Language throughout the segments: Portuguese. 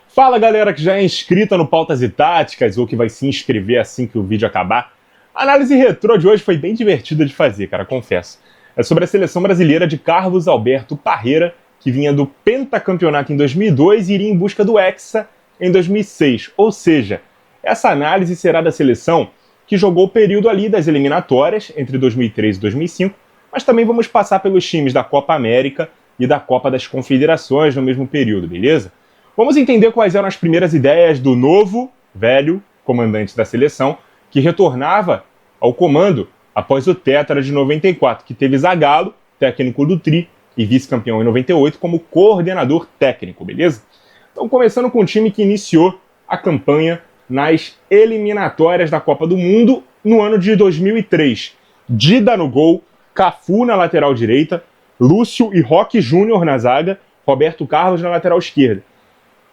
Fala galera que já é inscrita no Pautas e Táticas ou que vai se inscrever assim que o vídeo acabar. A análise retrô de hoje foi bem divertida de fazer, cara, confesso. É sobre a seleção brasileira de Carlos Alberto Parreira, que vinha do pentacampeonato em 2002 e iria em busca do Hexa em 2006. Ou seja, essa análise será da seleção que jogou o período ali das eliminatórias entre 2003 e 2005, mas também vamos passar pelos times da Copa América e da Copa das Confederações no mesmo período, beleza? Vamos entender quais eram as primeiras ideias do novo, velho comandante da seleção, que retornava ao comando após o Tetra de 94, que teve Zagallo, técnico do Tri e vice-campeão em 98, como coordenador técnico, beleza? Então, começando com o time que iniciou a campanha nas eliminatórias da Copa do Mundo no ano de 2003. Dida no gol, Cafu na lateral direita, Lúcio e Roque Júnior na zaga, Roberto Carlos na lateral esquerda.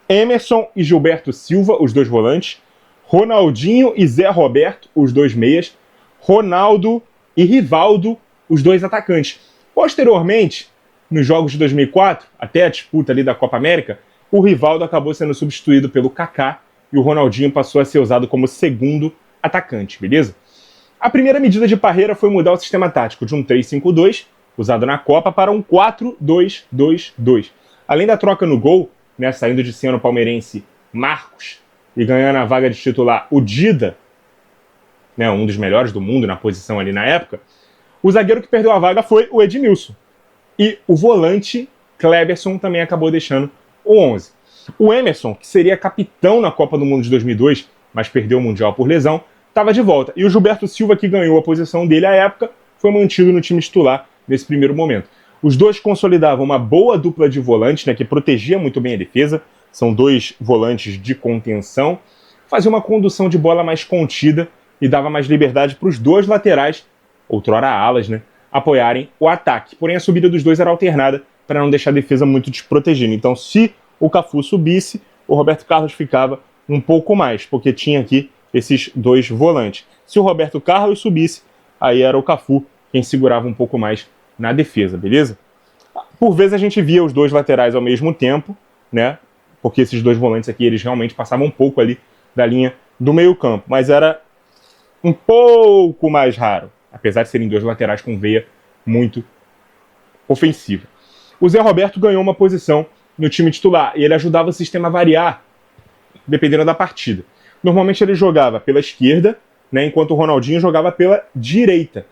Emerson e Gilberto Silva, os dois volantes, Ronaldinho e Zé Roberto, os dois meias, Ronaldo e Rivaldo, os dois atacantes. Posteriormente, nos jogos de 2004, até a disputa ali da Copa América, o Rivaldo acabou sendo substituído pelo Kaká e o Ronaldinho passou a ser usado como segundo atacante, beleza? A primeira medida de Parreira foi mudar o sistema tático de um 3-5-2, usado na Copa, para um 4-2-2-2. Além da troca no gol, né, saindo de cena o palmeirense Marcos e ganhando a vaga de titular o Dida, né, um dos melhores do mundo na posição ali na época, o zagueiro que perdeu a vaga foi o Edmilson. E o volante Kleberson também acabou deixando o 11. O Emerson, que seria capitão na Copa do Mundo de 2002, mas perdeu o Mundial por lesão, estava de volta. E o Gilberto Silva, que ganhou a posição dele à época, foi mantido no time titular nesse primeiro momento. Os dois consolidavam uma boa dupla de volantes, né, que protegia muito bem a defesa. São dois volantes de contenção. Fazia uma condução de bola mais contida e dava mais liberdade para os dois laterais, outrora alas, né, apoiarem o ataque. Porém, a subida dos dois era alternada para não deixar a defesa muito desprotegida. Então, se o Cafu subisse, o Roberto Carlos ficava um pouco mais, porque tinha aqui esses dois volantes. Se o Roberto Carlos subisse, aí era o Cafu quem segurava um pouco mais na defesa, beleza? Por vezes a gente via os dois laterais ao mesmo tempo, né? Porque esses dois volantes aqui, eles realmente passavam um pouco ali da linha do meio-campo, mas era um pouco mais raro, apesar de serem dois laterais com veia muito ofensiva. O Zé Roberto ganhou uma posição no time titular e ele ajudava o sistema a variar dependendo da partida. Normalmente ele jogava pela esquerda, né, enquanto o Ronaldinho jogava pela direita.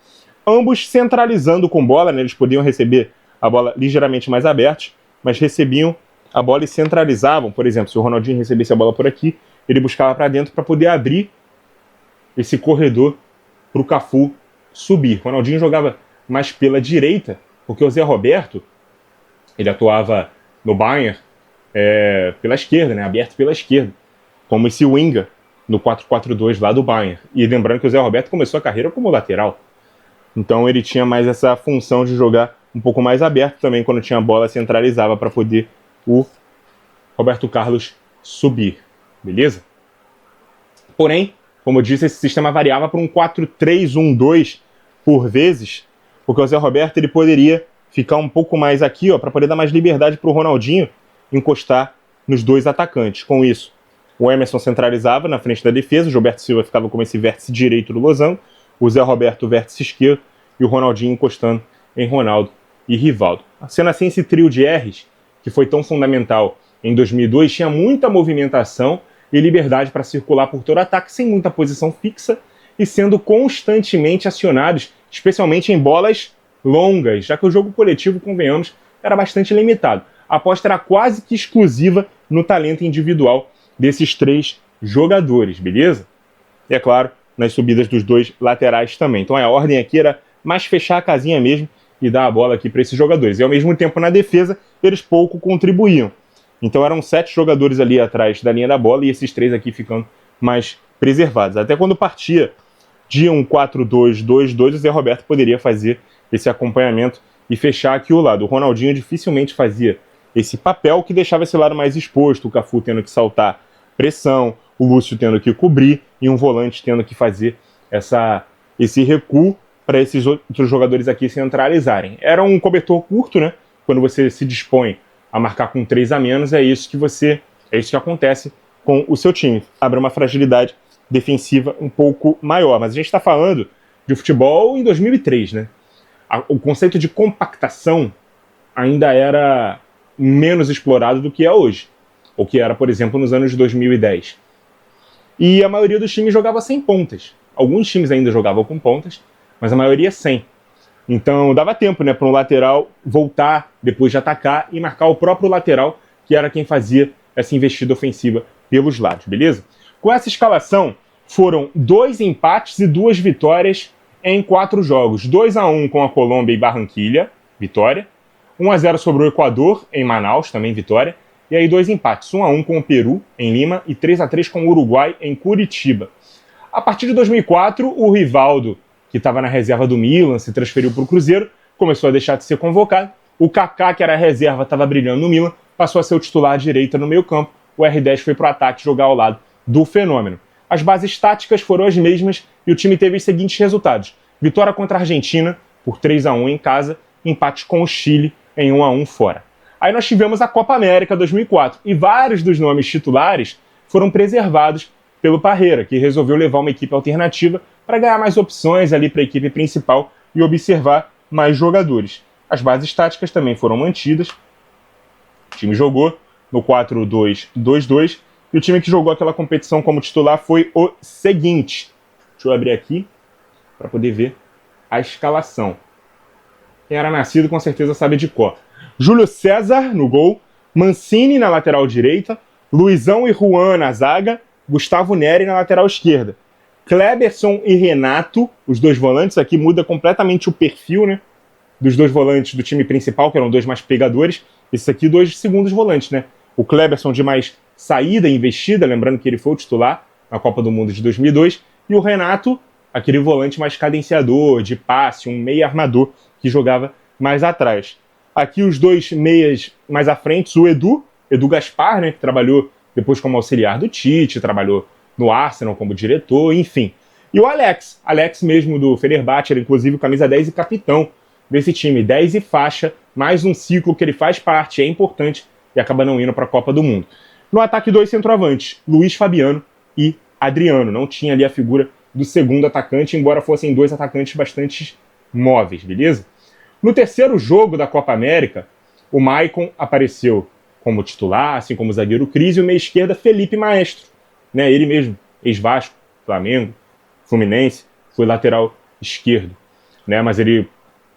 Ambos centralizando com bola, né, eles podiam receber a bola ligeiramente mais aberta, mas recebiam a bola e centralizavam. Por exemplo, se o Ronaldinho recebesse a bola por aqui, ele buscava para dentro para poder abrir esse corredor para o Cafu subir. O Ronaldinho jogava mais pela direita, porque o Zé Roberto, ele atuava no Bayern pela esquerda, né, aberto pela esquerda, como esse winger no 4-4-2 lá do Bayern. E lembrando que o Zé Roberto começou a carreira como lateral. Então ele tinha mais essa função de jogar um pouco mais aberto também, quando tinha a bola centralizava para poder o Roberto Carlos subir, beleza? Porém, como eu disse, esse sistema variava para um 4-3-1-2 por vezes, porque o Zé Roberto ele poderia ficar um pouco mais aqui, para poder dar mais liberdade para o Ronaldinho encostar nos dois atacantes. Com isso, o Emerson centralizava na frente da defesa, o Gilberto Silva ficava como esse vértice direito do losango, o Zé Roberto o vértice esquerdo e o Ronaldinho encostando em Ronaldo e Rivaldo. Sendo assim, esse trio de R's, que foi tão fundamental em 2002, tinha muita movimentação e liberdade para circular por todo o ataque, sem muita posição fixa e sendo constantemente acionados, especialmente em bolas longas, já que o jogo coletivo, convenhamos, era bastante limitado. A aposta era quase que exclusiva no talento individual desses três jogadores, beleza? E é claro, nas subidas dos dois laterais também. Então a ordem aqui era mais fechar a casinha mesmo e dar a bola aqui para esses jogadores. E ao mesmo tempo na defesa, eles pouco contribuíam. Então eram 7 jogadores ali atrás da linha da bola e esses 3 aqui ficando mais preservados. Até quando partia de um 4-2-2-2, o Zé Roberto poderia fazer esse acompanhamento e fechar aqui o lado. O Ronaldinho dificilmente fazia esse papel, que deixava esse lado mais exposto, o Cafu tendo que saltar pressão, o Lúcio tendo que cobrir e um volante tendo que fazer esse recuo para esses outros jogadores aqui centralizarem. Era um cobertor curto, né? Quando você se dispõe a marcar com 3 a menos, é isso que acontece com o seu time. Abre uma fragilidade defensiva um pouco maior. Mas a gente está falando de futebol em 2003, né? O conceito de compactação ainda era menos explorado do que é hoje, ou que era, por exemplo, nos anos de 2010. E a maioria dos times jogava sem pontas. Alguns times ainda jogavam com pontas, mas a maioria sem. Então dava tempo, né, para um lateral voltar depois de atacar e marcar o próprio lateral, que era quem fazia essa investida ofensiva pelos lados, beleza? Com essa escalação, foram 2 empates e 2 vitórias em 4 jogos. 2-1 com a Colômbia e Barranquilha, vitória. 1-0 sobre o Equador, em Manaus, também vitória. E aí 2 empates, 1-1 com o Peru, em Lima, e 3-3 com o Uruguai, em Curitiba. A partir de 2004, o Rivaldo, que estava na reserva do Milan, se transferiu para o Cruzeiro, começou a deixar de ser convocado. O Kaká, que era a reserva, estava brilhando no Milan, passou a ser o titular à direita no meio-campo. O R10 foi para o ataque jogar ao lado do Fenômeno. As bases táticas foram as mesmas e o time teve os seguintes resultados: vitória contra a Argentina por 3-1 em casa, empate com o Chile em 1-1 fora. Aí nós tivemos a Copa América 2004 e vários dos nomes titulares foram preservados pelo Parreira, que resolveu levar uma equipe alternativa para ganhar mais opções ali para a equipe principal e observar mais jogadores. As bases táticas também foram mantidas. O time jogou no 4-2-2-2 e o time que jogou aquela competição como titular foi o seguinte. Deixa eu abrir aqui para poder ver a escalação. Quem era nascido com certeza sabe de cor. Júlio César no gol, Mancini na lateral direita, Luizão e Juan na zaga, Gustavo Neri na lateral esquerda. Kleberson e Renato, os 2 volantes, aqui muda completamente o perfil, né, dos 2 volantes do time principal, que eram 2 mais pegadores. Esses aqui 2 segundos volantes, né? O Kleberson de mais saída e investida, lembrando que ele foi o titular na Copa do Mundo de 2002, e o Renato, aquele volante mais cadenciador, de passe, um meia armador que jogava mais atrás. Aqui os 2 meias mais à frente, o Edu Gaspar, né, que trabalhou depois como auxiliar do Tite, trabalhou no Arsenal como diretor, enfim. E o Alex mesmo do Fenerbahçe, era inclusive camisa 10 e capitão desse time, 10 e faixa, mais um ciclo que ele faz parte, é importante, e acaba não indo para a Copa do Mundo. No ataque, 2 centroavantes, Luiz Fabiano e Adriano. Não tinha ali a figura do segundo atacante, embora fossem 2 atacantes bastante móveis, beleza? No terceiro jogo da Copa América, o Maicon apareceu como titular, assim como o zagueiro Cris, e o meia esquerda Felipe Maestro, né? Ele mesmo, ex-Vasco, Flamengo, Fluminense, foi lateral esquerdo, né? Mas ele,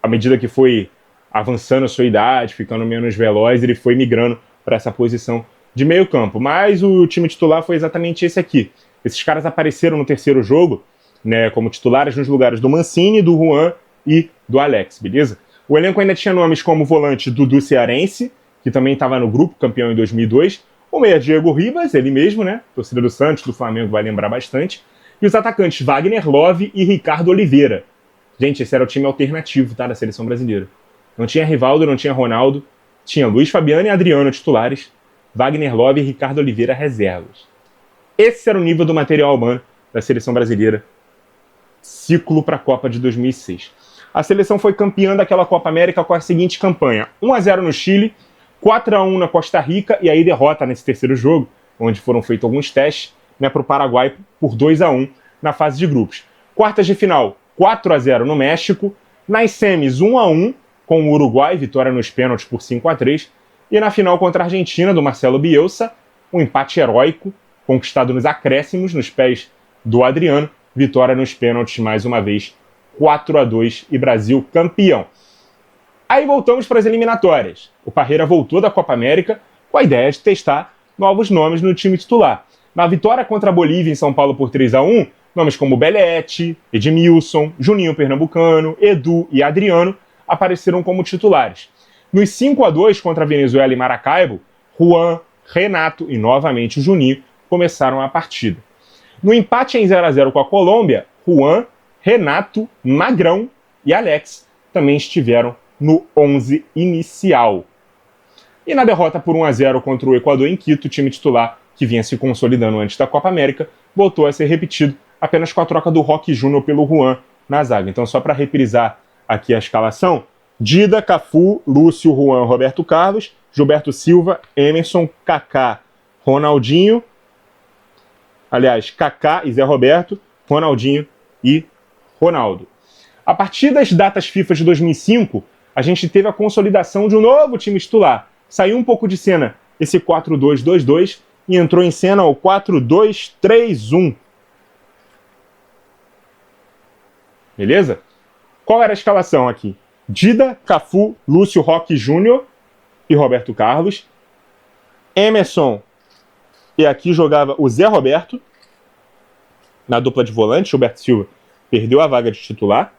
à medida que foi avançando a sua idade, ficando menos veloz, ele foi migrando para essa posição de meio campo. Mas o time titular foi exatamente esse aqui. Esses caras apareceram no terceiro jogo, né, como titulares nos lugares do Mancini, do Juan e do Alex, beleza? O elenco ainda tinha nomes como o volante Dudu Cearense, que também estava no grupo, campeão em 2002, o meia Diego Ribas, ele mesmo, né, torcida do Santos, do Flamengo, vai lembrar bastante, e os atacantes Wagner Love e Ricardo Oliveira. Gente, esse era o time alternativo, tá, da seleção brasileira. Não tinha Rivaldo, não tinha Ronaldo, tinha Luiz Fabiano e Adriano titulares, Wagner Love e Ricardo Oliveira reservas. Esse era o nível do material humano da seleção brasileira, ciclo para a Copa de 2006. A seleção foi campeã daquela Copa América com a seguinte campanha: 1-0 no Chile, 4-1 na Costa Rica, e aí derrota nesse terceiro jogo, onde foram feitos alguns testes, né, para o Paraguai por 2-1 na fase de grupos. Quartas de final, 4-0 no México, nas semis 1-1 com o Uruguai, vitória nos pênaltis por 5-3, e na final contra a Argentina, do Marcelo Bielsa, um empate heróico, conquistado nos acréscimos, nos pés do Adriano, vitória nos pênaltis mais uma vez, 4-2 e Brasil campeão. Aí voltamos para as eliminatórias. O Parreira voltou da Copa América com a ideia de testar novos nomes no time titular. Na vitória contra a Bolívia em São Paulo por 3-1, nomes como Belletti, Edmilson, Juninho Pernambucano, Edu e Adriano apareceram como titulares. Nos 5-2 contra a Venezuela e Maracaibo, Juan, Renato e novamente o Juninho começaram a partida. No empate em 0-0 com a Colômbia, Juan, Renato, Magrão e Alex também estiveram no 11 inicial. E na derrota por 1-0 contra o Equador em Quito, o time titular, que vinha se consolidando antes da Copa América, voltou a ser repetido, apenas com a troca do Roque Júnior pelo Juan na zaga. Então, só para reprisar aqui a escalação, Dida, Cafu, Lúcio, Juan, Roberto Carlos, Gilberto Silva, Emerson, Kaká, Ronaldinho, aliás, Kaká e Zé Roberto, Ronaldinho e Ronaldo. A partir das datas FIFA de 2005, a gente teve a consolidação de um novo time titular. Saiu um pouco de cena esse 4-2-2-2 e entrou em cena o 4-2-3-1. Beleza? Qual era a escalação aqui? Dida, Cafu, Lúcio, Roque Júnior e Roberto Carlos. Emerson, e aqui jogava o Zé Roberto, na dupla de volante. Gilberto Silva perdeu a vaga de titular.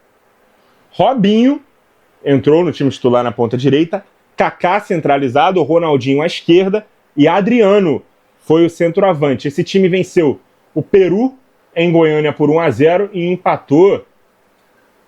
Robinho entrou no time titular na ponta direita. Kaká centralizado, Ronaldinho à esquerda e Adriano foi o centroavante. Esse time venceu o Peru em Goiânia por 1-0 e empatou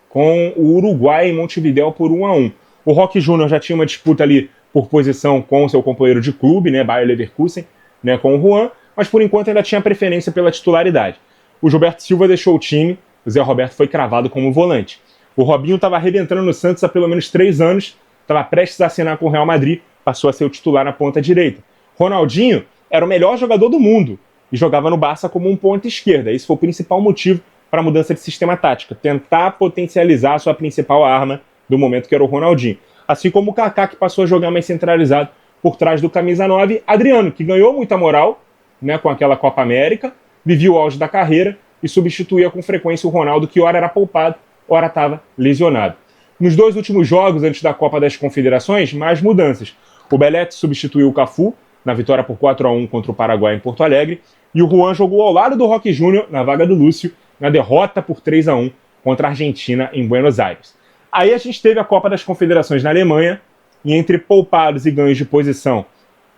com o Uruguai em Montevidéu por 1-1. O Roque Júnior já tinha uma disputa ali por posição com o seu companheiro de clube, né, Bayer Leverkusen, né, com o Juan, mas por enquanto ainda tinha preferência pela titularidade. O Gilberto Silva deixou o time, o Zé Roberto foi cravado como volante. O Robinho estava arrebentando no Santos há pelo menos 3 anos, estava prestes a assinar com o Real Madrid, passou a ser o titular na ponta direita. Ronaldinho era o melhor jogador do mundo e jogava no Barça como um ponta esquerda. Esse foi o principal motivo para a mudança de sistema tático, tentar potencializar a sua principal arma do momento, que era o Ronaldinho. Assim como o Kaká, que passou a jogar mais centralizado por trás do camisa 9, Adriano, que ganhou muita moral, né, com aquela Copa América, vivia o auge da carreira e substituía com frequência o Ronaldo, que ora era poupado, ora estava lesionado. Nos 2 últimos jogos antes da Copa das Confederações, mais mudanças. O Belete substituiu o Cafu na vitória por 4-1 contra o Paraguai em Porto Alegre, e o Juan jogou ao lado do Roque Júnior na vaga do Lúcio, na derrota por 3-1 contra a Argentina em Buenos Aires. Aí a gente teve a Copa das Confederações na Alemanha, e entre poupados e ganhos de posição,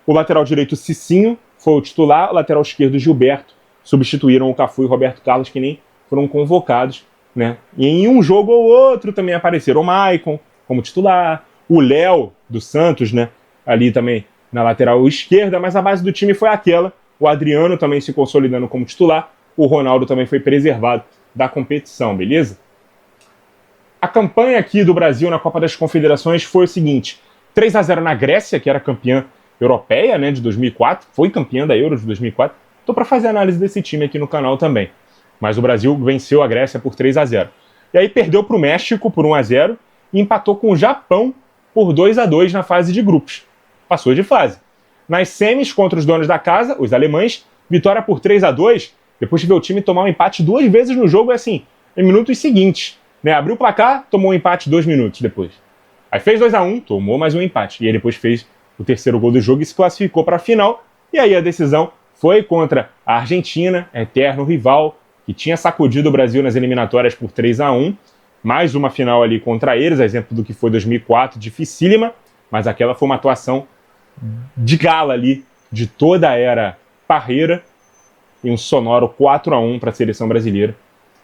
o lateral direito Cicinho foi o titular, o lateral esquerdo Gilberto substituíram o Cafu e o Roberto Carlos, que nem foram convocados, né? E em um jogo ou outro também apareceram o Maicon como titular, o Léo do Santos, né, ali também na lateral esquerda, mas a base do time foi aquela. O Adriano também se consolidando como titular, o Ronaldo também foi preservado da competição, beleza? A campanha aqui do Brasil na Copa das Confederações foi o seguinte: 3-0 na Grécia, que era campeã europeia, né, de 2004, foi campeã da Euro de 2004. Tô para fazer análise desse time aqui no canal também. Mas o Brasil venceu a Grécia por 3-0. E aí perdeu para o México por 1-0 e empatou com o Japão por 2-2 na fase de grupos. Passou de fase. Nas semis contra os donos da casa, os alemães, vitória por 3-2, depois de ver o time tomar um empate 2 vezes no jogo, assim, em minutos seguintes. Né? Abriu o placar, tomou um empate 2 minutos depois. Aí fez 2-1, tomou mais um empate. E aí depois fez o terceiro gol do jogo e se classificou para a final. E aí a decisão foi contra a Argentina, eterno rival, que tinha sacudido o Brasil nas eliminatórias por 3-1. Mais uma final ali contra eles, exemplo do que foi 2004, dificílima, mas aquela foi uma atuação de gala ali, de toda a era Parreira, e um sonoro 4-1 para a seleção brasileira.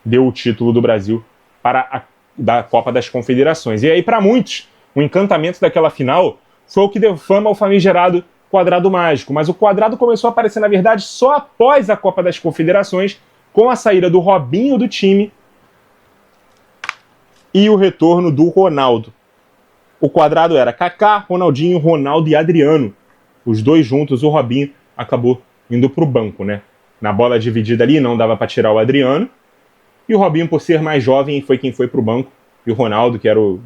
Deu o título do Brasil da Copa das Confederações. E aí, para muitos, o encantamento daquela final foi o que deu fama ao famigerado quadrado mágico. Mas o quadrado começou a aparecer, na verdade, só após a Copa das Confederações, com a saída do Robinho do time e o retorno do Ronaldo. O quadrado era Kaká, Ronaldinho, Ronaldo e Adriano. Os dois juntos, o Robinho acabou indo para o banco, né? Na bola dividida ali, não dava para tirar o Adriano. E o Robinho, por ser mais jovem, foi quem foi para o banco. E o Ronaldo, que era o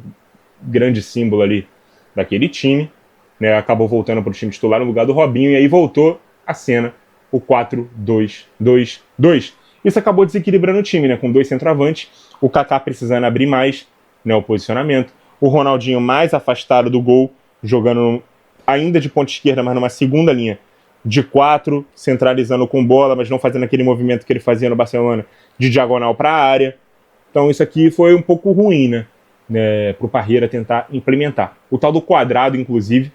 grande símbolo ali daquele time, né, acabou voltando para o time titular no lugar do Robinho. E aí voltou a cena, o 4-2-2-2. Isso acabou desequilibrando o time, né, com 2 centroavantes. O Kaká precisando abrir mais, né, o posicionamento. O Ronaldinho mais afastado do gol, jogando ainda de ponta esquerda, mas numa segunda linha de 4, centralizando com bola, mas não fazendo aquele movimento que ele fazia no Barcelona de diagonal para a área. Então isso aqui foi um pouco ruim, né, para o Parreira tentar implementar. O tal do quadrado, inclusive,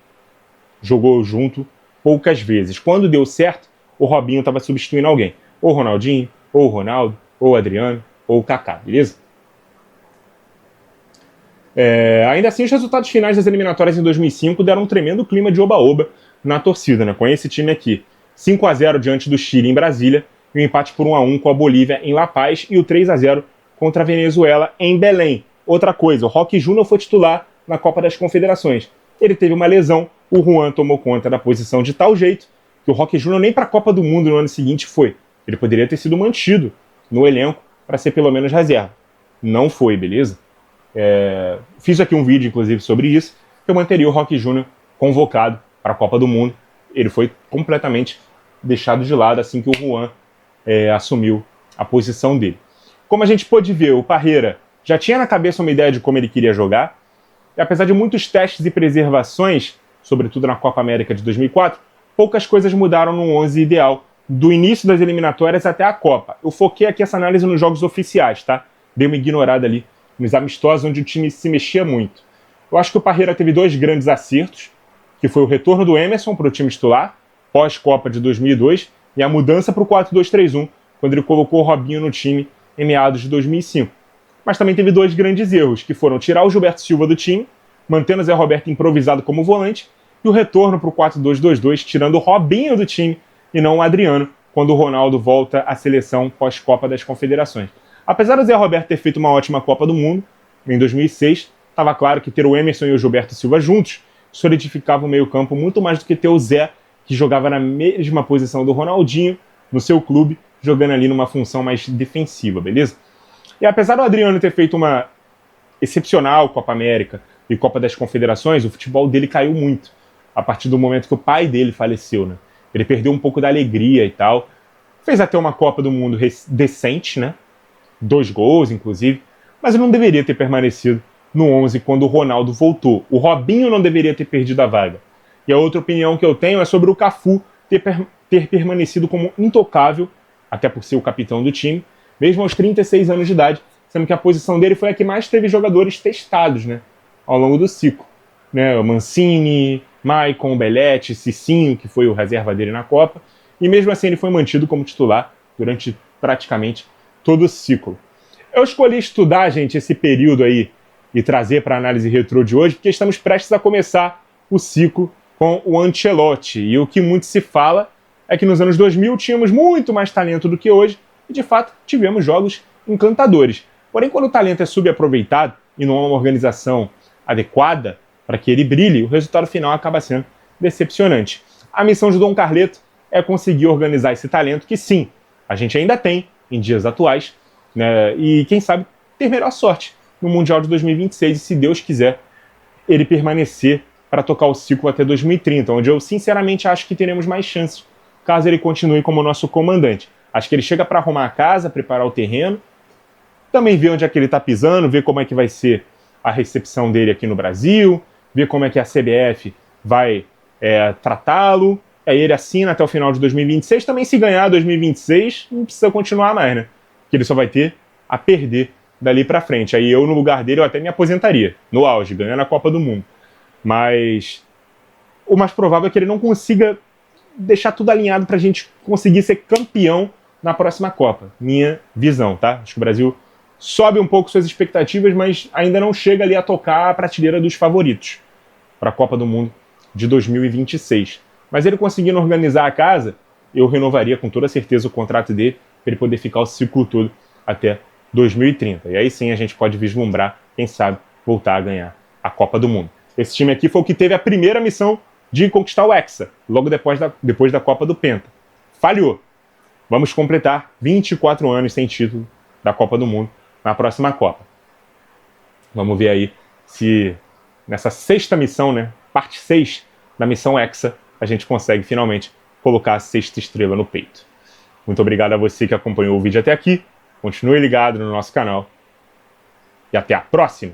jogou junto poucas vezes. Quando deu certo, o Robinho estava substituindo alguém. Ou o Ronaldinho, ou o Ronaldo, ou o Adriano, ou o Kaká, beleza? Ainda assim, os resultados finais das eliminatórias em 2005 deram um tremendo clima de oba-oba na torcida, né? Com esse time aqui. 5-0 diante do Chile em Brasília, e um empate por 1-1 com a Bolívia em La Paz, e o 3-0 contra a Venezuela em Belém. Outra coisa, o Roque Júnior foi titular na Copa das Confederações. Ele teve uma lesão, o Juan tomou conta da posição de tal jeito que o Roque Júnior nem para a Copa do Mundo no ano seguinte foi. Ele poderia ter sido mantido no elenco para ser pelo menos reserva. Não foi, beleza? Fiz aqui um vídeo, inclusive, sobre isso, que eu manteria o Roque Júnior convocado para a Copa do Mundo. Ele foi completamente deixado de lado assim que o Juan assumiu a posição dele. Como a gente pôde ver, o Parreira já tinha na cabeça uma ideia de como ele queria jogar, e apesar de muitos testes e preservações, sobretudo na Copa América de 2004, poucas coisas mudaram no 11 ideal, do início das eliminatórias até a Copa. Eu foquei aqui essa análise nos jogos oficiais, tá? Dei uma ignorada ali nos amistosos, onde o time se mexia muito. Eu acho que o Parreira teve 2 grandes acertos, que foi o retorno do Emerson para o time titular, pós-Copa de 2002, e a mudança para o 4-2-3-1, quando ele colocou o Robinho no time em meados de 2005. Mas também teve 2 grandes erros, que foram tirar o Gilberto Silva do time, mantendo o Zé Roberto improvisado como volante, e o retorno para o 4-2-2-2, tirando o Robinho do time e não o Adriano, quando o Ronaldo volta à seleção pós-Copa das Confederações. Apesar do Zé Roberto ter feito uma ótima Copa do Mundo, em 2006, estava claro que ter o Emerson e o Gilberto Silva juntos solidificava o meio-campo muito mais do que ter o Zé, que jogava na mesma posição do Ronaldinho, no seu clube, jogando ali numa função mais defensiva, beleza? E apesar do Adriano ter feito uma excepcional Copa América e Copa das Confederações, o futebol dele caiu muito a partir do momento que o pai dele faleceu, né? Ele perdeu um pouco da alegria e tal. Fez até uma Copa do Mundo decente, né? 2 gols, inclusive. Mas ele não deveria ter permanecido no 11 quando o Ronaldo voltou. O Robinho não deveria ter perdido a vaga. E a outra opinião que eu tenho é sobre o Cafu ter permanecido como intocável, até por ser o capitão do time, mesmo aos 36 anos de idade, sendo que a posição dele foi a que mais teve jogadores testados, né, ao longo do ciclo. Né, o Mancini, Maicon, Belletti, Cicinho, que foi o reserva dele na Copa, e mesmo assim ele foi mantido como titular durante praticamente todo o ciclo. Eu escolhi estudar, gente, esse período aí e trazer para a análise retrô de hoje, porque estamos prestes a começar o ciclo com o Ancelotti, e o que muito se fala é que nos anos 2000 tínhamos muito mais talento do que hoje, e de fato tivemos jogos encantadores. Porém, quando o talento é subaproveitado e não há uma organização adequada para que ele brilhe, o resultado final acaba sendo decepcionante. A missão de Dom Carleto é conseguir organizar esse talento que sim, a gente ainda tem em dias atuais, né, e quem sabe ter melhor sorte no Mundial de 2026 e, se Deus quiser, ele permanecer para tocar o ciclo até 2030, onde eu sinceramente acho que teremos mais chances caso ele continue como nosso comandante. Acho que ele chega para arrumar a casa, preparar o terreno, também ver onde é que ele está pisando, ver como é que vai ser a recepção dele aqui no Brasil, ver como é que a CBF vai tratá-lo. Aí ele assina até o final de 2026. Também, se ganhar 2026, não precisa continuar mais, né? Porque ele só vai ter a perder dali para frente. Aí eu, no lugar dele, eu até me aposentaria, no auge, ganhando a Copa do Mundo. Mas o mais provável é que ele não consiga deixar tudo alinhado para a gente conseguir ser campeão na próxima Copa. Minha visão, tá? Acho que o Brasil sobe um pouco suas expectativas, mas ainda não chega ali a tocar a prateleira dos favoritos para a Copa do Mundo de 2026. Mas ele conseguindo organizar a casa, eu renovaria com toda certeza o contrato dele para ele poder ficar o ciclo todo até 2030. E aí sim a gente pode vislumbrar, quem sabe, voltar a ganhar a Copa do Mundo. Esse time aqui foi o que teve a primeira missão de conquistar o Hexa, logo depois da Copa do Penta. Falhou. Vamos completar 24 anos sem título da Copa do Mundo na próxima Copa. Vamos ver aí se nessa 6ª missão, né, parte 6 da missão Hexa, a gente consegue finalmente colocar a 6ª estrela no peito. Muito obrigado a você que acompanhou o vídeo até aqui. Continue ligado no nosso canal. E até a próxima!